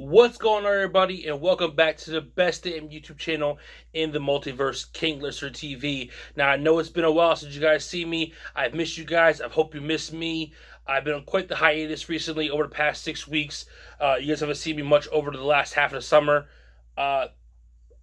What's going on, everybody, and welcome back to the best damn YouTube channel in the multiverse, King Lister TV. Now, I know it's been a while since you guys see me. I've missed you guys. I hope you miss me. I've been on quite the hiatus recently over the past 6 weeks. You guys haven't seen me much over the last half of the summer. Uh,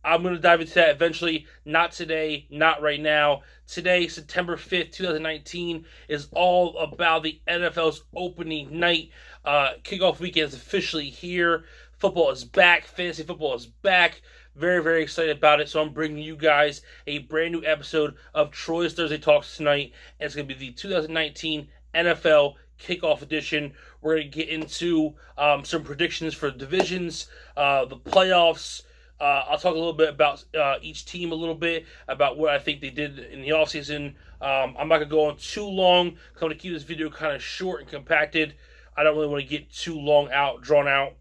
I'm going to dive into that eventually. Not today, not right now. Today, September 5th, 2019, is all about the NFL's opening night. Kickoff weekend is officially here. Football is back. Fantasy football is back. Very, very excited about it. So I'm bringing you guys a brand new episode of Troy's Thursday Talks tonight. And it's going to be the 2019 NFL Kickoff Edition. We're going to get into some predictions for divisions, the playoffs. I'll talk a little bit about each team a little bit, about what I think they did in the offseason. I'm not going to go on too long because I'm going to keep this video kind of short and compacted. I don't really want to get too drawn out.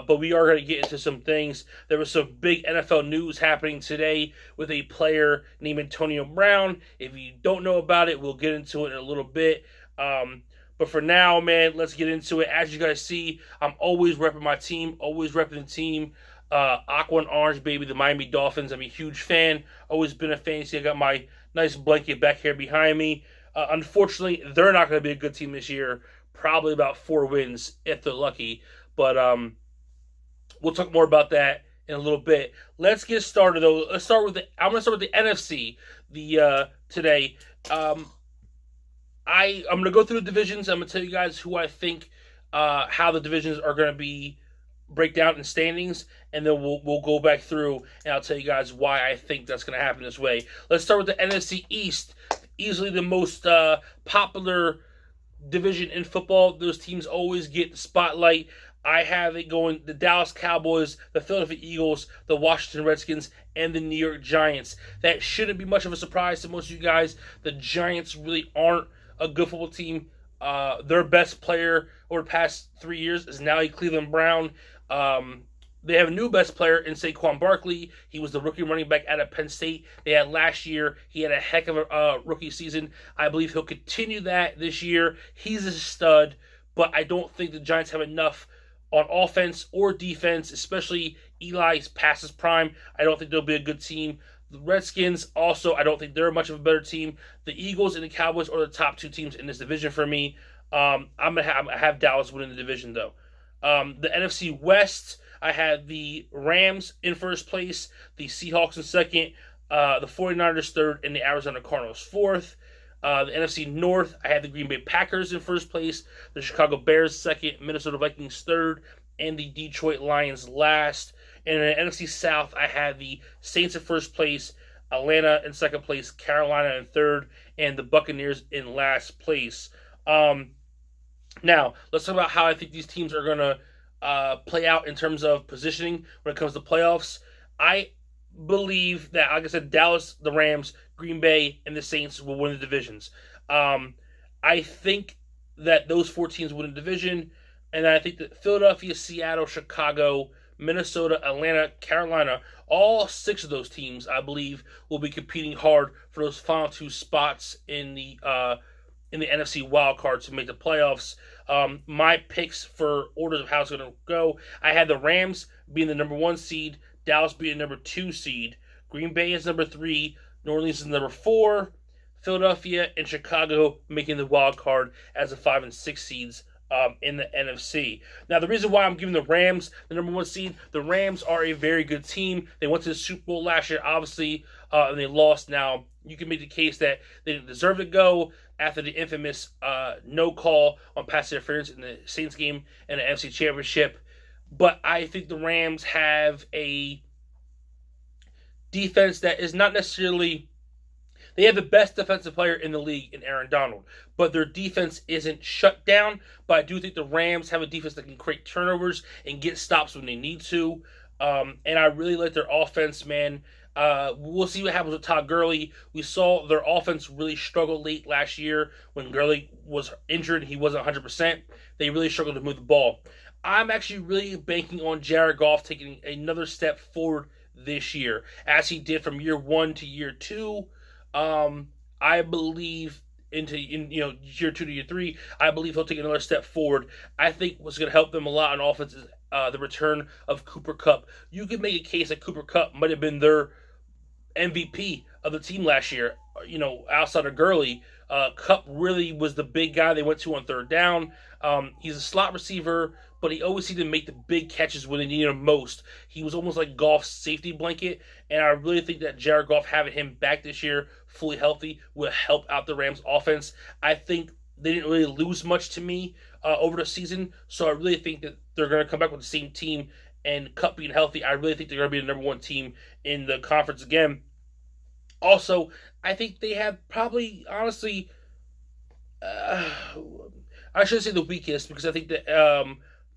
But we are going to get into some things. There was some big NFL news happening today with a player named Antonio Brown. If you don't know about it, we'll get into it in a little bit. But for now, man, let's get into it. As you guys see, I'm always repping my team, always repping the team. Aqua and Orange, baby, the Miami Dolphins. I'm a huge fan. Always been a fan. See, I got my nice blanket back here behind me. Unfortunately, they're not going to be a good team this year. Probably about 4 wins if they're lucky. But we'll talk more about that in a little bit. Let's get started though. I'm going to start with the NFC. Today. I'm going to go through the divisions. I'm going to tell you guys who I think how the divisions are going to be break down in standings, and then we'll go back through and I'll tell you guys why I think that's going to happen this way. Let's start with the NFC East. Easily the most popular division in football. Those teams always get the spotlight. I have it going the Dallas Cowboys, the Philadelphia Eagles, the Washington Redskins, and the New York Giants. That shouldn't be much of a surprise to most of you guys. The Giants really aren't a good football team. Their best player over the past 3 years is now Cleveland Brown. They have a new best player in Saquon Barkley. He was the rookie running back out of Penn State. They had last year. He had a heck of a rookie season. I believe he'll continue that this year. He's a stud, but I don't think the Giants have enough on offense or defense, especially Eli's past his prime. I don't think they'll be a good team. The Redskins also, I don't think they're much of a better team. The Eagles and the Cowboys are the top 2 teams in this division for me. I'm gonna have Dallas winning the division though. The NFC West, I had the Rams in first place, the Seahawks in second, the 49ers third, and the Arizona Cardinals fourth. The NFC North, I had the Green Bay Packers in first place, the Chicago Bears second, Minnesota Vikings third, and the Detroit Lions last. And in the NFC South, I had the Saints in first place, Atlanta in second place, Carolina in third, and the Buccaneers in last place. Now, let's talk about how I think these teams are going to play out in terms of positioning when it comes to playoffs. I believe that, like I said, Dallas, the Rams, Green Bay, and the Saints will win the divisions. I think that those 4 teams win the division, and I think that Philadelphia, Seattle, Chicago, Minnesota, Atlanta, Carolina, all 6 of those teams, I believe, will be competing hard for those final 2 spots in the NFC wild card to make the playoffs. My picks for orders of how it's going to go, I had the Rams being the number 1 seed, Dallas being number 2 seed, Green Bay is number 3, New Orleans is number 4, Philadelphia and Chicago making the wild card as the 5 and 6 seeds in the NFC. Now, the reason why I'm giving the Rams the number 1 seed, the Rams are a very good team. They went to the Super Bowl last year, obviously, and they lost. Now, you can make the case that they didn't deserve to go after the infamous no call on pass interference in the Saints game and the NFC Championship. But I think the Rams have a defense that is not necessarily... They have the best defensive player in the league in Aaron Donald, but their defense isn't shut down. But I do think the Rams have a defense that can create turnovers and get stops when they need to. And I really like their offense, man. We'll see what happens with Todd Gurley. We saw their offense really struggle late last year when Gurley was injured. He wasn't 100%. They really struggled to move the ball. I'm actually really banking on Jared Goff taking another step forward this year, as he did from year 1 to year 2. I believe in year 2 to year 3, I believe he'll take another step forward. I think what's going to help them a lot on offense is the return of Cooper Kupp. You could make a case that Cooper Kupp might have been their MVP of the team last year. Outside of Gurley, Kupp really was the big guy they went to on third down. He's a slot receiver, but he always seemed to make the big catches when they needed him most. He was almost like Goff's safety blanket, and I really think that Jared Goff having him back this year, fully healthy, will help out the Rams' offense. I think they didn't really lose much to me over the season, so I really think that they're going to come back with the same team. And Kupp being healthy, I really think they're going to be the number one team in the conference again. Also, I think they have probably, honestly, I should say the weakest, because I think that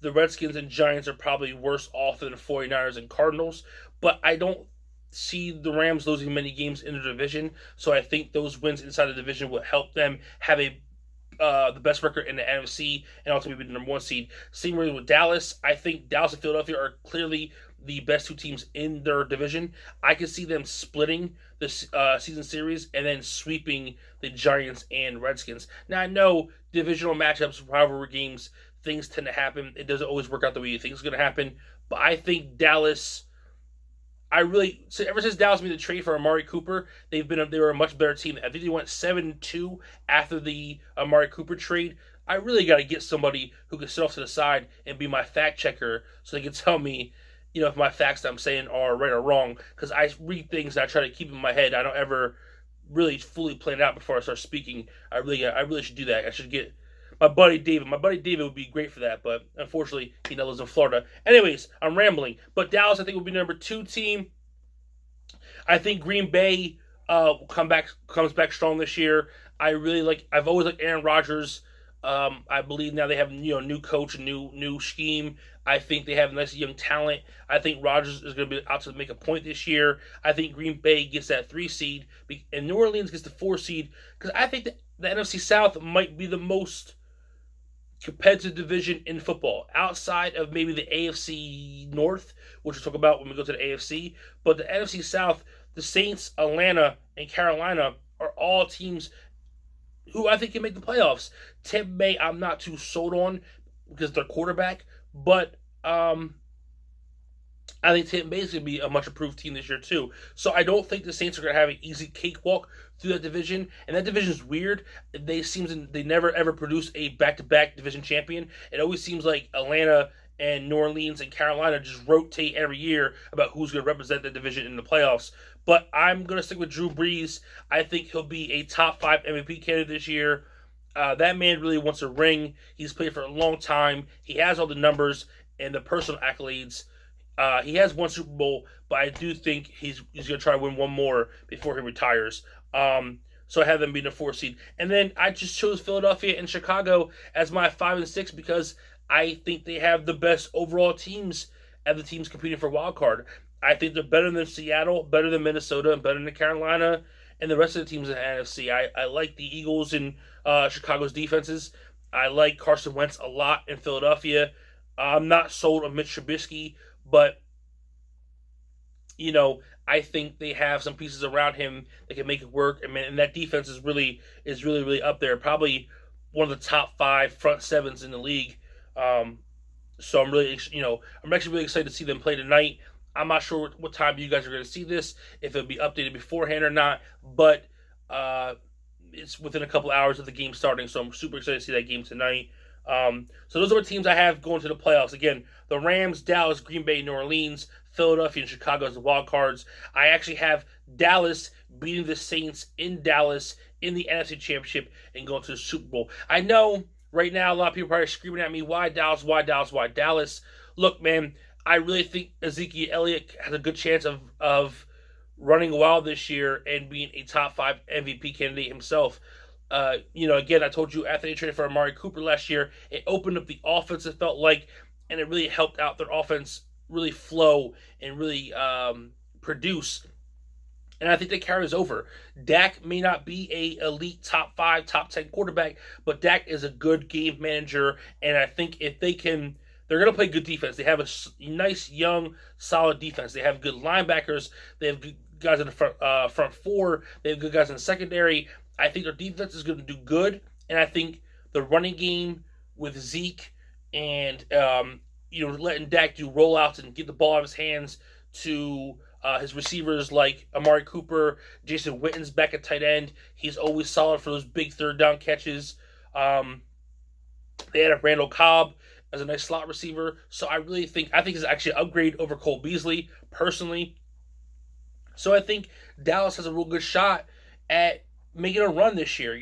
the Redskins and Giants are probably worse off than the 49ers and Cardinals. But I don't see the Rams losing many games in the division, so I think those wins inside the division will help them have the best record in the NFC and ultimately be the number one seed. Same way with Dallas. I think Dallas and Philadelphia are clearly the best two teams in their division. I can see them splitting the season series and then sweeping the Giants and Redskins. Now, I know divisional matchups, rivalry games, things tend to happen. It doesn't always work out the way you think it's going to happen. But I think Dallas, ever since Dallas made the trade for Amari Cooper, they were a much better team. I think they went 7-2 after the Amari Cooper trade. I really got to get somebody who can sit off to the side and be my fact checker, so they can tell me, if my facts that I'm saying are right or wrong. Because I read things and I try to keep in my head. I don't ever really fully plan it out before I start speaking. I really should do that. I should get my buddy David. My buddy David would be great for that, but unfortunately, he now lives in Florida. Anyways, I'm rambling. But Dallas, I think, will be the number 2 team. I think Green Bay comes back strong this year. I've always liked Aaron Rodgers. I believe now they have new coach, a new scheme. I think they have nice young talent. I think Rodgers is going to be out to make a point this year. I think Green Bay gets that 3 seed, and New Orleans gets the 4 seed, because I think that the NFC South might be the most competitive division in football, outside of maybe the AFC North, which we'll talk about when we go to the AFC. But the NFC South, the Saints, Atlanta, and Carolina are all teams who I think can make the playoffs. Tampa Bay, I'm not too sold on because they're quarterback, but I think Tampa Bay is going to be a much improved team this year too. So I don't think the Saints are going to have an easy cakewalk through that division. And that division is weird. They never ever produce a back-to-back division champion. It always seems like Atlanta and New Orleans and Carolina just rotate every year about who's going to represent the division in the playoffs. But I'm going to stick with Drew Brees. I think he'll be a top 5 MVP candidate this year. That man really wants a ring. He's played for a long time. He has all the numbers and the personal accolades. He has 1 Super Bowl, but I do think he's going to try to win 1 more before he retires. So I have them being the 4 seed. And then I just chose Philadelphia and Chicago as my 5 and 6 because I think they have the best overall teams of the teams competing for wild card. I think they're better than Seattle, better than Minnesota, and better than Carolina, and the rest of the teams in the NFC. I like the Eagles and Chicago's defenses. I like Carson Wentz a lot in Philadelphia. I'm not sold on Mitch Trubisky, but I think they have some pieces around him that can make it work. And that defense is really up there. Probably one of the top 5 front sevens in the league. So I'm actually really excited to see them play tonight. I'm not sure what time you guys are going to see this, if it'll be updated beforehand or not, but it's within a couple hours of the game starting, so I'm super excited to see that game tonight. So those are the teams I have going to the playoffs. Again, the Rams, Dallas, Green Bay, New Orleans, Philadelphia, and Chicago as the wild cards. I actually have Dallas beating the Saints in Dallas in the NFC Championship and going to the Super Bowl. I know right now a lot of people are probably screaming at me, why Dallas, why Dallas, why Dallas? Look, man, I really think Ezekiel Elliott has a good chance of running wild this year and being a top 5 MVP candidate himself. Again, I told you after they traded for Amari Cooper last year, it opened up the offense, it felt like, and it really helped out their offense really flow and really produce. And I think that carries over. Dak may not be a elite top 5, top 10 quarterback, but Dak is a good game manager, and I think if they can, they're going to play good defense. They have a nice, young, solid defense. They have good linebackers. They have good guys in the front 4. They have good guys in the secondary. I think their defense is going to do good, and I think the running game with Zeke and letting Dak do rollouts and get the ball out of his hands to his receivers like Amari Cooper, Jason Witten's back at tight end. He's always solid for those big third down catches. They had a Randall Cobb as a nice slot receiver, so I think it's actually an upgrade over Cole Beasley personally. So I think Dallas has a real good shot at making a run this year.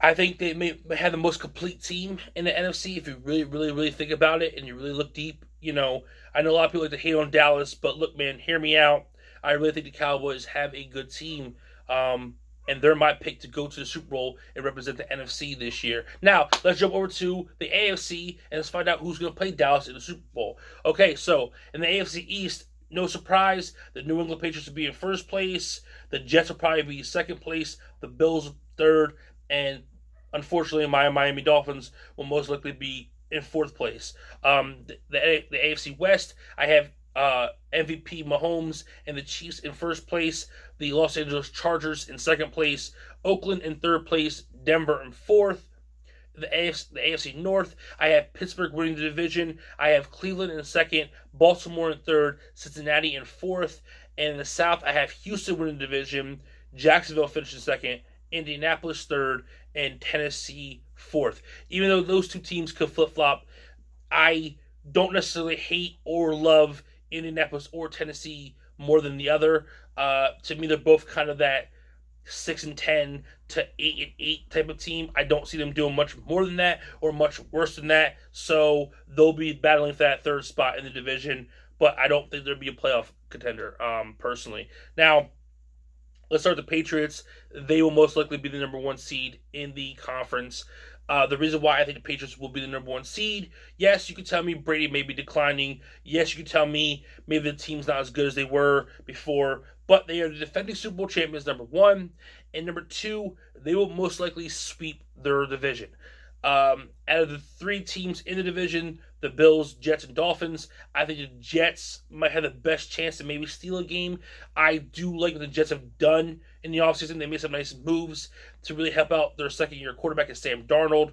I think they may have the most complete team in the NFC if you really, really, really think about it and you really look deep. I know a lot of people like to hate on Dallas, but look, man, hear me out. I really think the Cowboys have a good team, and they're my pick to go to the Super Bowl and represent the NFC this year. Now, let's jump over to the AFC and let's find out who's going to play Dallas in the Super Bowl. Okay, so in the AFC East, no surprise, the New England Patriots will be in first place. The Jets will probably be second place. The Bills third, and unfortunately, my Miami Dolphins will most likely be in fourth place. The AFC West, I have MVP Mahomes and the Chiefs in first place. The Los Angeles Chargers in second place. Oakland in third place. Denver in fourth. The AFC North, I have Pittsburgh winning the division. I have Cleveland in second, Baltimore in third, Cincinnati in fourth. And in the South, I have Houston winning the division, Jacksonville finishing second, Indianapolis third, and Tennessee fourth. Even though those two teams could flip-flop, I don't necessarily hate or love Indianapolis or Tennessee more than the other. To me, they're both kind of that 6-10 to 8-8 type of team. I don't see them doing much more than that or much worse than that. So they'll be battling for that third spot in the division, but I don't think there'll be a playoff contender, personally. Now, let's start with the Patriots. They will most likely be the number one seed in the conference. The reason why I think the Patriots will be the number one seed, yes, you could tell me Brady may be declining. Yes, you could tell me maybe the team's not as good as they were before, but they are the defending Super Bowl champions, number one. And number two, they will most likely sweep their division. Out of the three teams in the division, the Bills, Jets, and Dolphins, I think the Jets might have the best chance to maybe steal a game. I do like what the Jets have done in the offseason. They made some nice moves to really help out their second-year quarterback, Sam Darnold.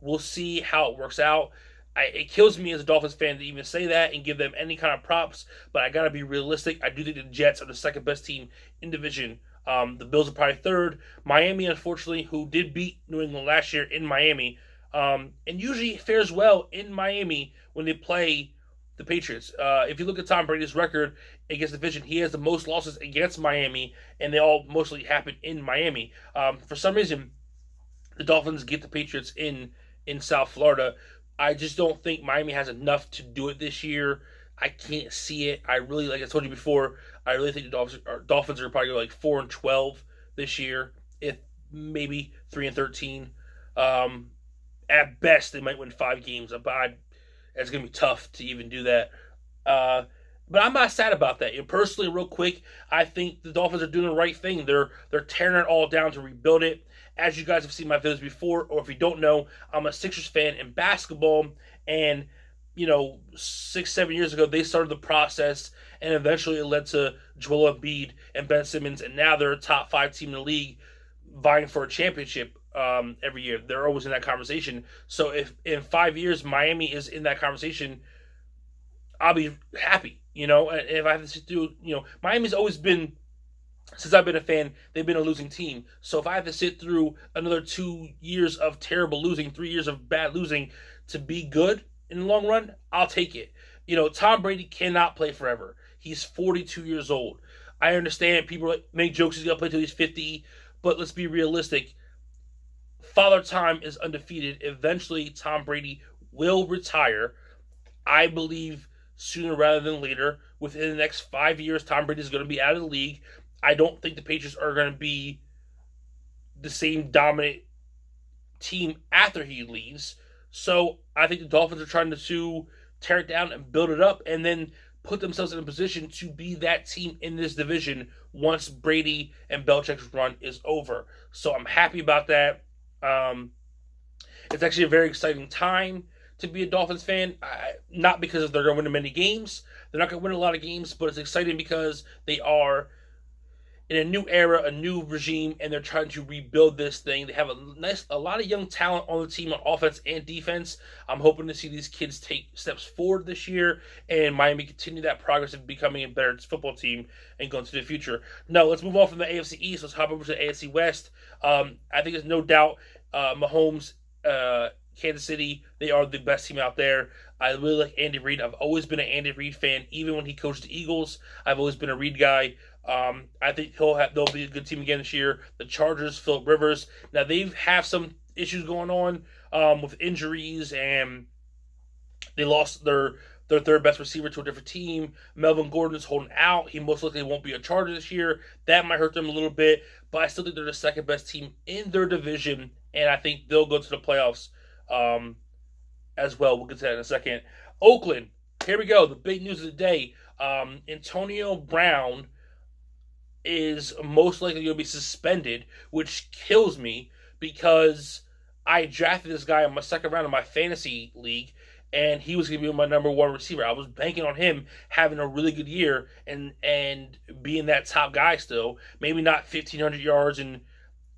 We'll see how it works out. It kills me as a Dolphins fan to even say that and give them any kind of props, but I got to be realistic. I do think the Jets are the second-best team in division. The Bills are probably third. Miami, unfortunately, who did beat New England last year in Miami, and usually fares well in Miami when they play the Patriots. If you look at Tom Brady's record against the division, he has the most losses against Miami, and they all mostly happen in Miami. For some reason, the Dolphins get the Patriots in South Florida. I just don't think Miami has enough to do it this year. I can't see it. I really, like I told you before, I really think the Dolphins are probably like 4-12 this year, if maybe 3-13. At best, they might win 5 games. But it's going to be tough to even do that. But I'm not sad about that. Personally, real quick, I think the Dolphins are doing the right thing. They're tearing it all down to rebuild it. As you guys have seen my videos before, or if you don't know, I'm a Sixers fan in basketball, and 6-7 years ago, they started the process, and eventually it led to Joel Embiid and Ben Simmons, and now they're a top 5 team in the league vying for a championship every year. They're always in that conversation. So if in 5 years Miami is in that conversation, I'll be happy. If I have to sit through, Miami's always been, since I've been a fan, they've been a losing team. So if I have to sit through another 2 years of terrible losing, 3 years of bad losing to be good in the long run, I'll take it. Tom Brady cannot play forever. He's 42 years old. I understand people make jokes he's going to play till he's 50, but let's be realistic. Father Time is undefeated. Eventually, Tom Brady will retire. I believe sooner rather than later. Within the next 5 years, Tom Brady is going to be out of the league. I don't think the Patriots are going to be the same dominant team after he leaves. So I think the Dolphins are trying to tear it down and build it up and then put themselves in a position to be that team in this division once Brady and Belichick's run is over. So I'm happy about that. It's actually a very exciting time to be a Dolphins fan. Not because they're going to win many games. They're not going to win a lot of games, but it's exciting because they are in a new era, a new regime, and they're trying to rebuild this thing. They have a lot of young talent on the team on offense and defense. I'm hoping to see these kids take steps forward this year, and Miami continue that progress of becoming a better football team and going to the future. No, let's move on from the AFC East. Let's hop over to the AFC West. I think there's no doubt Mahomes, Kansas City, they are the best team out there. I really like Andy Reid. I've always been an Andy Reid fan, even when he coached the Eagles. I've always been a Reid guy. I think they'll be a good team again this year. The Chargers, Philip Rivers. Now they have some issues going on with injuries, and they lost their third best receiver to a different team. Melvin Gordon's holding out. He most likely won't be a Charger this year. That might hurt them a little bit, but I still think they're the second best team in their division, and I think they'll go to the playoffs as well. We'll get to that in a second. Oakland, here we go. The big news of the day. Antonio Brown is most likely going to be suspended, which kills me because I drafted this guy in my second round of my fantasy league, and he was going to be my number one receiver. I was banking on him having a really good year and being that top guy still. Maybe not 1,500 yards and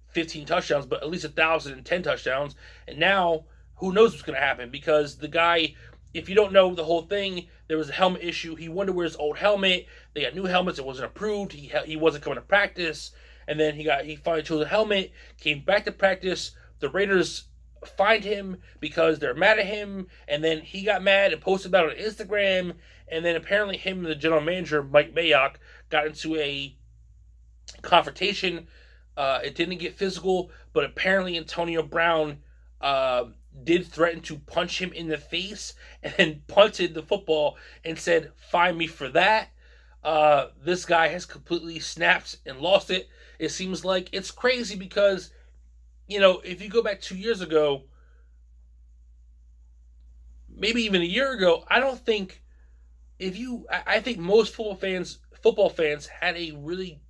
15 touchdowns, but at least 1,010 touchdowns. And now, who knows what's going to happen, because the guy, if you don't know the whole thing, there was a helmet issue. He wanted to wear his old helmet. They got new helmets. It wasn't approved. He wasn't coming to practice. And then he finally chose a helmet, came back to practice. The Raiders fined him because they're mad at him. And then he got mad and posted about it on Instagram. And then apparently him and the general manager, Mike Mayock, got into a confrontation. It didn't get physical, but apparently Antonio Brown did threaten to punch him in the face and then punted the football and said, "Fine me for that." This guy has completely snapped and lost it. It seems like it's crazy because, if you go back 2 years ago, maybe even a year ago, I think most football fans had a really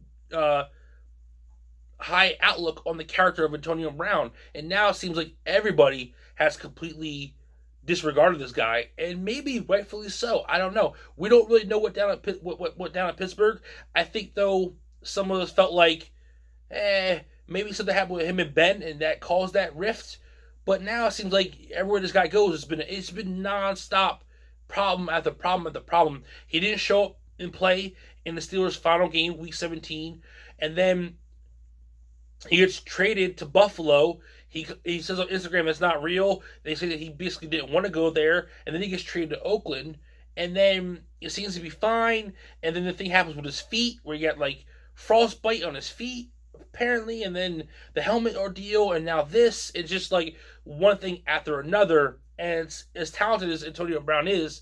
high outlook on the character of Antonio Brown, and now it seems like everybody has completely disregarded this guy, and maybe rightfully so. I don't know. We don't really know what down at Pittsburgh. I think though some of us felt like, maybe something happened with him and Ben, and that caused that rift. But now it seems like everywhere this guy goes, it's been nonstop problem after problem after problem. He didn't show up and play in the Steelers' final game, Week 17, and then he gets traded to Buffalo. He says on Instagram it's not real. They say that he basically didn't want to go there, and then he gets traded to Oakland, and then it seems to be fine. And then the thing happens with his feet, where he got like frostbite on his feet, apparently, and then the helmet ordeal, and now this. It's just like one thing after another. And it's, as talented as Antonio Brown is,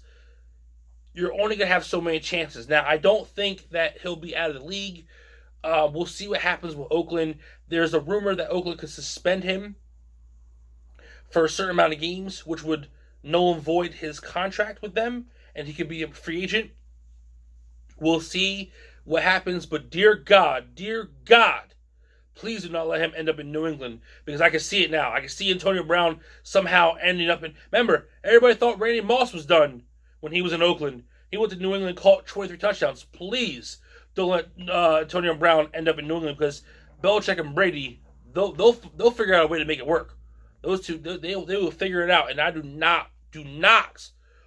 you're only going to have so many chances. Now, I don't think that he'll be out of the league. We'll see what happens with Oakland. There's a rumor that Oakland could suspend him for a certain amount of games, which would null and void his contract with them, and he could be a free agent. We'll see what happens, but dear God, please do not let him end up in New England, because I can see it now. I can see Antonio Brown somehow ending up in... Remember, everybody thought Randy Moss was done when he was in Oakland. He went to New England and caught 23 touchdowns. Please don't let Antonio Brown end up in New England, because Belichick and Brady, they'll figure out a way to make it work. Those two, they will figure it out, and I do not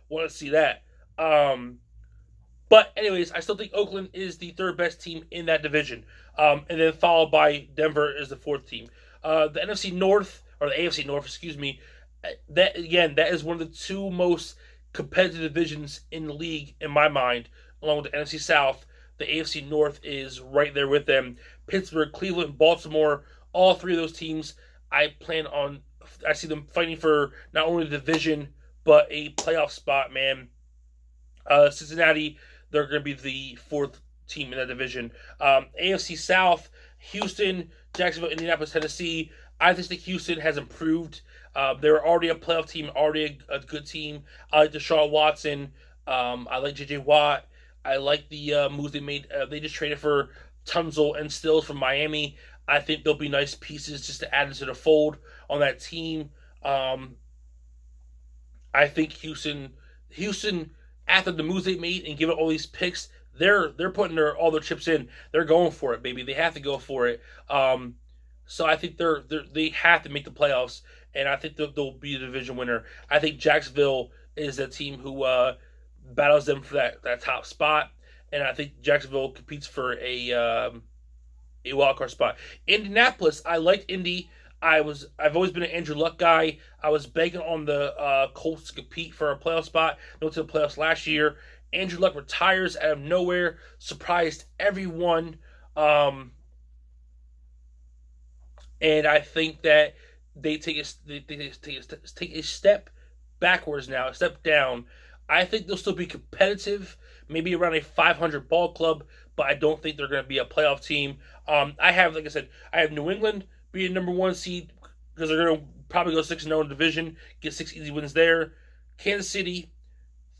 want to see that. But anyways, I still think Oakland is the third best team in that division, and then followed by Denver is the fourth team. The NFC North, or the AFC North, excuse me. That is one of the two most competitive divisions in the league in my mind, along with the NFC South. The AFC North is right there with them. Pittsburgh, Cleveland, Baltimore, all three of those teams, I see them fighting for not only the division, but a playoff spot, man. Cincinnati, they're going to be the fourth team in that division. AFC South, Houston, Jacksonville, Indianapolis, Tennessee. I just think Houston has improved. They're already a playoff team, already a good team. I like Deshaun Watson. I like J.J. Watt. I like the moves they made. They just traded for Tunzel and Stills from Miami. I think they'll be nice pieces just to add into the fold on that team. I think Houston, after the moves they made and giving all these picks, they're putting all their chips in. They're going for it, baby. They have to go for it. So I think they have to make the playoffs, and I think they'll be the division winner. I think Jacksonville is the team who battles them for that top spot, and I think Jacksonville competes for a wild card spot. Indianapolis, I liked Indy. I've always been an Andrew Luck guy. I was begging on the Colts to compete for a playoff spot. They went to the playoffs last year. Andrew Luck retires out of nowhere, surprised everyone. And I think that they take a step backwards now, a step down. I think they'll still be competitive, maybe around a 500 ball club, but I don't think they're going to be a playoff team. Like I said, I have New England being number 1 seed because they're going to probably go 6-0 in the division, get 6 easy wins there. Kansas City,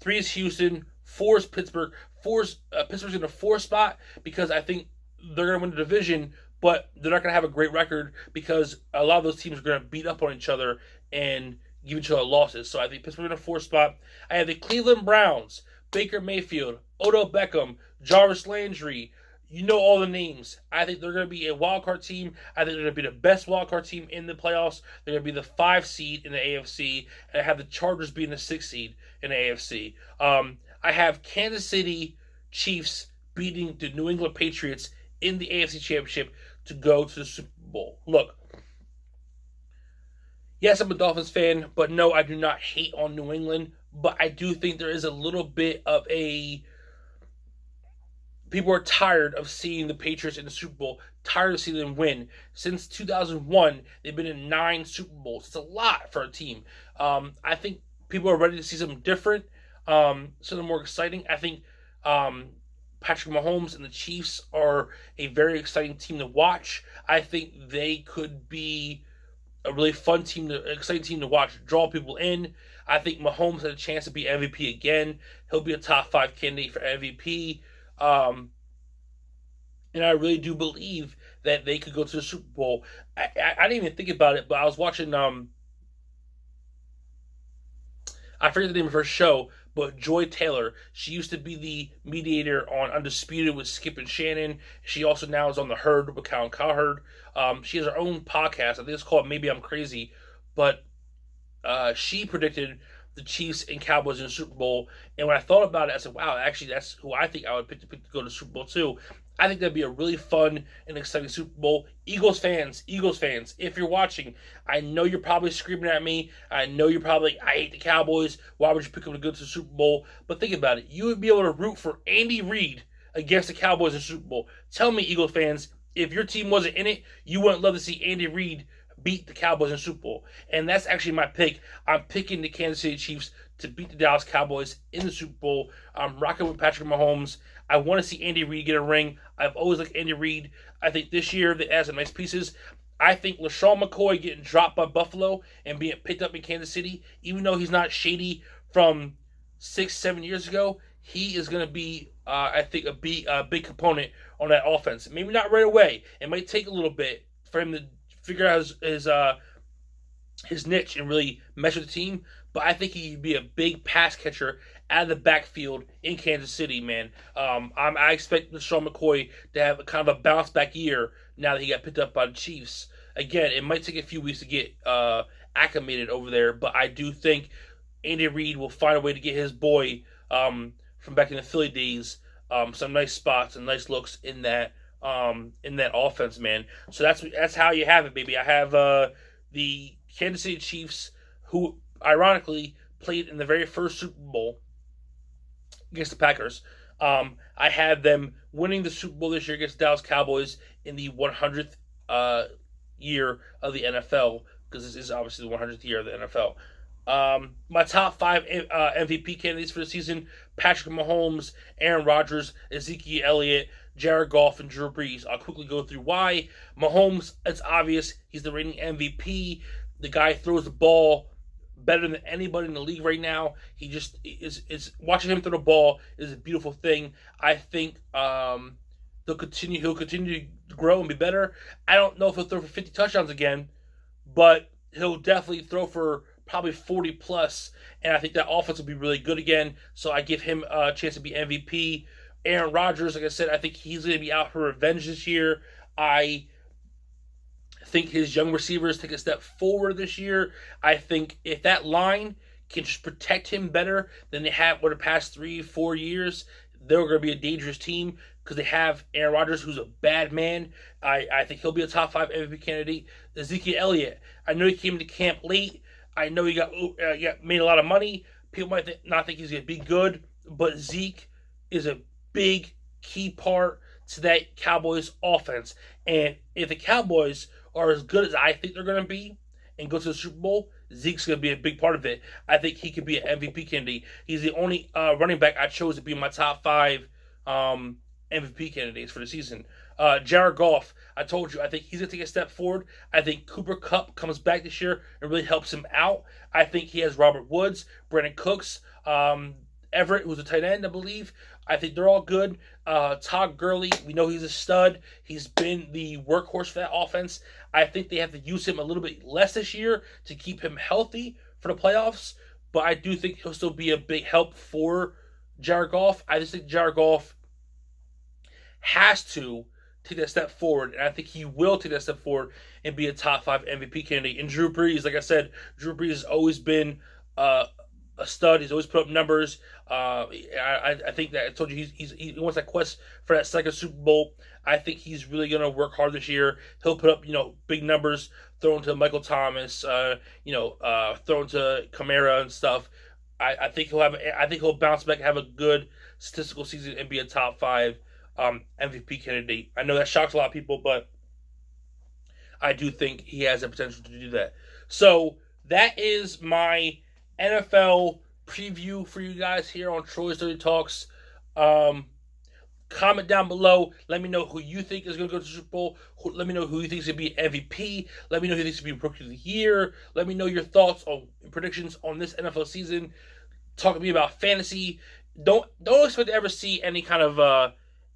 3 is Houston, 4 is Pittsburgh. Pittsburgh's in the 4 spot because I think they're going to win the division, but they're not going to have a great record because a lot of those teams are going to beat up on each other and give each other losses. So I think Pittsburgh in the 4 spot. I have the Cleveland Browns, Baker Mayfield, Odell Beckham, Jarvis Landry. You know all the names. I think they're going to be a wild card team. I think they're going to be the best wild card team in the playoffs. They're going to be the 5 seed in the AFC, and I have the Chargers being the 6 seed in the AFC. I have Kansas City Chiefs beating the New England Patriots in the AFC Championship to go to the Super Bowl. Look, yes, I'm a Dolphins fan, but no, I do not hate on New England. But I do think there is a little bit of a... People are tired of seeing the Patriots in the Super Bowl, tired of seeing them win. Since 2001, they've been in 9 Super Bowls. It's a lot for a team. I think people are ready to see something different, something more exciting. I think Patrick Mahomes and the Chiefs are a very exciting team to watch. I think they could be a really fun team, exciting team to watch, draw people in. I think Mahomes has a chance to be MVP again. He'll be a top 5 candidate for MVP. And I really do believe that they could go to the Super Bowl. I didn't even think about it, but I was watching, I forget the name of her show, but Joy Taylor. She used to be the mediator on Undisputed with Skip and Shannon. She also now is on The Herd with Colin Cowherd. She has her own podcast. I think it's called Maybe I'm Crazy. But she predicted the Chiefs and Cowboys in the Super Bowl. And when I thought about it, I said, wow, actually, that's who I think I would pick to go to the Super Bowl too. I think that'd be a really fun and exciting Super Bowl. Eagles fans, if you're watching, I know you're probably screaming at me. I know you're probably, I hate the Cowboys. Why would you pick them to go to the Super Bowl? But think about it. You would be able to root for Andy Reid against the Cowboys in the Super Bowl. Tell me, Eagles fans, if your team wasn't in it, you wouldn't love to see Andy Reid beat the Cowboys in the Super Bowl. And that's actually my pick. I'm picking the Kansas City Chiefs to beat the Dallas Cowboys in the Super Bowl. I'm rocking with Patrick Mahomes. I want to see Andy Reid get a ring. I've always liked Andy Reid. I think this year they add some nice pieces. I think LaShawn McCoy getting dropped by Buffalo and being picked up in Kansas City, even though he's not shady from 6-7 years ago, he is going to be, I think, a big component on that offense. Maybe not right away. It might take a little bit for him to figure out his niche and really mesh with the team. But I think he'd be a big pass catcher out of the backfield in Kansas City, man. I expect LaShawn McCoy to have kind of a bounce back year now that he got picked up by the Chiefs. Again, it might take a few weeks to get acclimated over there, but I do think Andy Reid will find a way to get his boy from back in the Philly days some nice spots and nice looks in that offense, man. So that's how you have it, baby. I have the Kansas City Chiefs, who ironically played in the very first Super Bowl against the Packers. I had them winning the Super Bowl this year against the Dallas Cowboys in the 100th year of the NFL, because this is obviously the 100th year of the NFL. My top 5 MVP candidates for the season: Patrick Mahomes, Aaron Rodgers, Ezekiel Elliott, Jared Goff, and Drew Brees. I'll quickly go through why. Mahomes, it's obvious. He's the reigning MVP. The guy throws the ball better than anybody in the league right now. He just is watching him throw the ball is a beautiful thing. I think he'll continue to grow and be better. I don't know if he'll throw for 50 touchdowns again, but he'll definitely throw for probably 40 plus, and I think that offense will be really good again. So I give him a chance to be MVP. Aaron Rodgers, like I said, I think he's going to be out for revenge this year. I think his young receivers take a step forward this year. I think if that line can just protect him better than they have over the past 3-4 years, they're going to be a dangerous team because they have Aaron Rodgers, who's a bad man. I think he'll be a top 5 MVP candidate. Ezekiel Elliott, I know he came to camp late. I know he got made a lot of money. People might not think he's going to be good, but Zeke is a big key part to that Cowboys offense. And if the Cowboys are as good as I think they're going to be and go to the Super Bowl, Zeke's going to be a big part of it. I think he could be an MVP candidate. He's the only running back I chose to be my top 5 MVP candidates for the season. Jared Goff, I told you, I think he's going to take a step forward. I think Cooper Kupp comes back this year and really helps him out. I think he has Robert Woods, Brandon Cooks, Everett, who's a tight end, I believe. I think they're all good. Todd Gurley, we know he's a stud. He's been the workhorse for that offense. I think they have to use him a little bit less this year to keep him healthy for the playoffs. But I do think he'll still be a big help for Jared Goff. I just think Jared Goff has to take that step forward, and I think he will take that step forward and be a top 5 MVP candidate. And Drew Brees, like I said, Drew Brees has always been a stud. He's always put up numbers. I think that I told you he wants that quest for that second Super Bowl. I think he's really going to work hard this year. He'll put up big numbers, throwing to Michael Thomas, throwing to Kamara and stuff. I think he'll bounce back and have a good statistical season and be a top 5 MVP candidate. I know that shocks a lot of people, but I do think he has the potential to do that. So that is my NFL preview for you guys here on Troy's Dirty Talks. Comment down below. Let me know who you think is going to go to the Super Bowl. Let me know who you think is going to be MVP. Let me know who you think is going to be Rookie of the Year. Let me know your thoughts on predictions on this NFL season. Talk to me about fantasy. Don't expect to ever see any kind of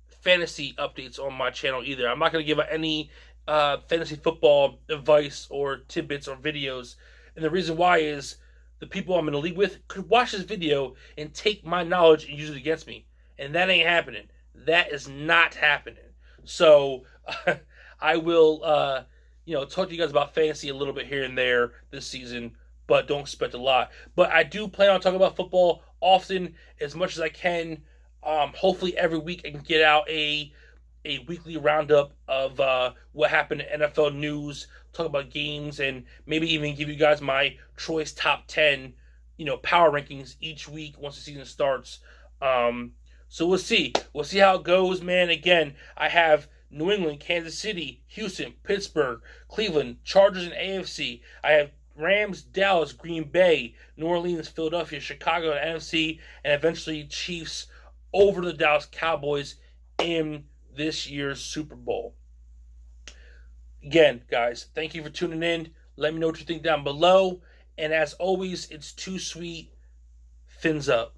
fantasy updates on my channel either. I'm not going to give out any fantasy football advice or tidbits or videos. And the reason why is the people I'm in the league with could watch this video and take my knowledge and use it against me. And that ain't happening. That is not happening. So I will talk to you guys about fantasy a little bit here and there this season, but don't expect a lot. But I do plan on talking about football often, as much as I can. Hopefully every week I can get out a weekly roundup of what happened in NFL news, talk about games, and maybe even give you guys my Troy's top 10, power rankings each week once the season starts. So we'll see. We'll see how it goes, man. Again, I have New England, Kansas City, Houston, Pittsburgh, Cleveland, Chargers, and AFC. I have Rams, Dallas, Green Bay, New Orleans, Philadelphia, Chicago, and NFC, and eventually Chiefs over the Dallas Cowboys in this year's Super Bowl. Again, guys, thank you for tuning in. Let me know what you think down below. And as always, it's too sweet. Fins up.